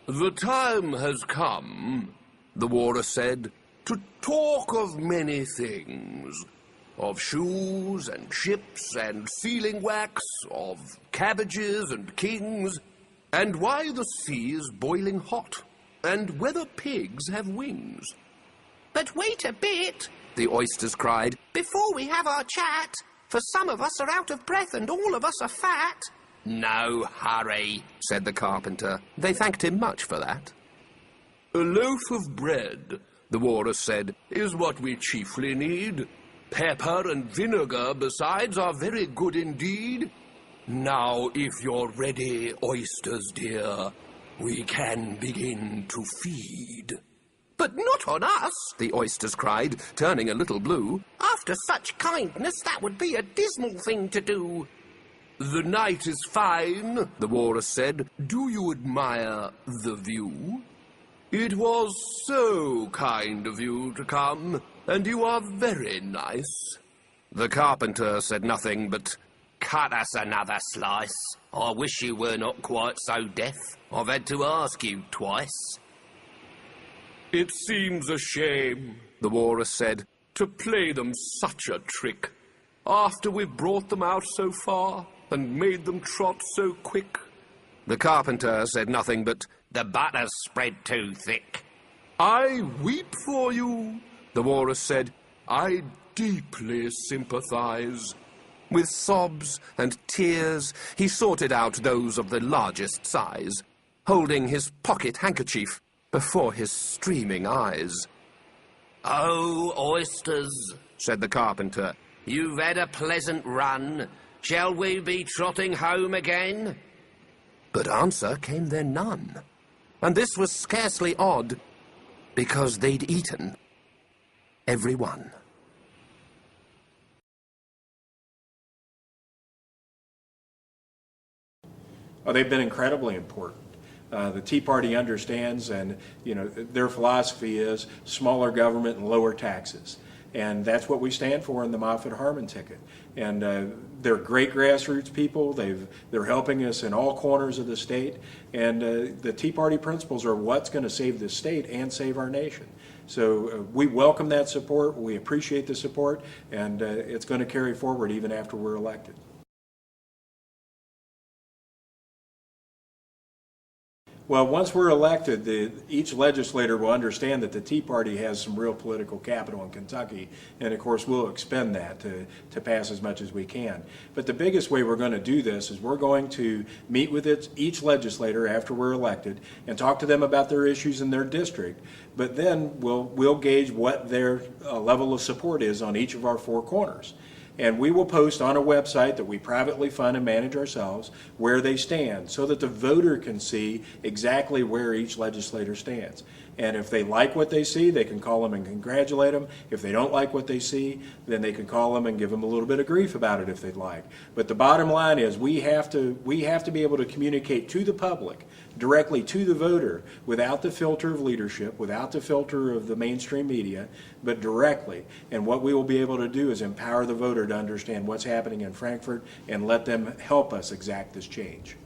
The time has come, the walrus said, to talk of many things. Of shoes and ships and sealing wax, of cabbages and kings, and why the sea is boiling hot, and whether pigs have wings. But wait a bit, the oysters cried, before we have our chat, for some of us are out of breath and all of us are fat. No hurry, said the carpenter. They thanked him much for that. A loaf of bread, the walrus said, is what we chiefly need. Pepper and vinegar, besides, are very good indeed. Now, if you're ready, oysters dear, we can begin to feed. But not on us, the oysters cried, turning a little blue. After such kindness, that would be a dismal thing to do. The night is fine, the walrus said. Do you admire the view? It was so kind of you to come, and you are very nice. The carpenter said nothing but, cut us another slice. I wish you were not quite so deaf. I've had to ask you twice. It seems a shame, the walrus said, to play them such a trick, after we've brought them out so far and made them trot so quick. The carpenter said nothing but, the butter's spread too thick. I weep for you, the walrus said. I deeply sympathize. With sobs and tears, he sorted out those of the largest size, holding his pocket handkerchief before his streaming eyes. Oh, oysters, said the carpenter, you've had a pleasant run. Shall we be trotting home again? But answer came there none, and this was scarcely odd, because they'd eaten every one. Oh, they've been incredibly important. The Tea Party understands, and their philosophy is smaller government and lower taxes, and that's what we stand for in the Moffat-Harmon ticket. And they're great grassroots people. They're helping us in all corners of the state, and the Tea Party principles are what's going to save this state and save our nation. So we welcome that support. We appreciate the support, and it's going to carry forward even after we're elected. Well, once we're elected, each legislator will understand that the Tea Party has some real political capital in Kentucky, and of course we'll expend that to pass as much as we can. But the biggest way we're going to do this is we're going to meet with each legislator after we're elected and talk to them about their issues in their district, but then we'll gauge what their level of support is on each of our four corners. And we will post on a website that we privately fund and manage ourselves where they stand, so that the voter can see exactly where each legislator stands. And if they like what they see, they can call them and congratulate them. If they don't like what they see, then they can call them and give them a little bit of grief about it if they'd like. But the bottom line is we have to be able to communicate to the public, directly to the voter, without the filter of leadership, without the filter of the mainstream media, but directly. And what we will be able to do is empower the voter to understand what's happening in Frankfort and let them help us exact this change.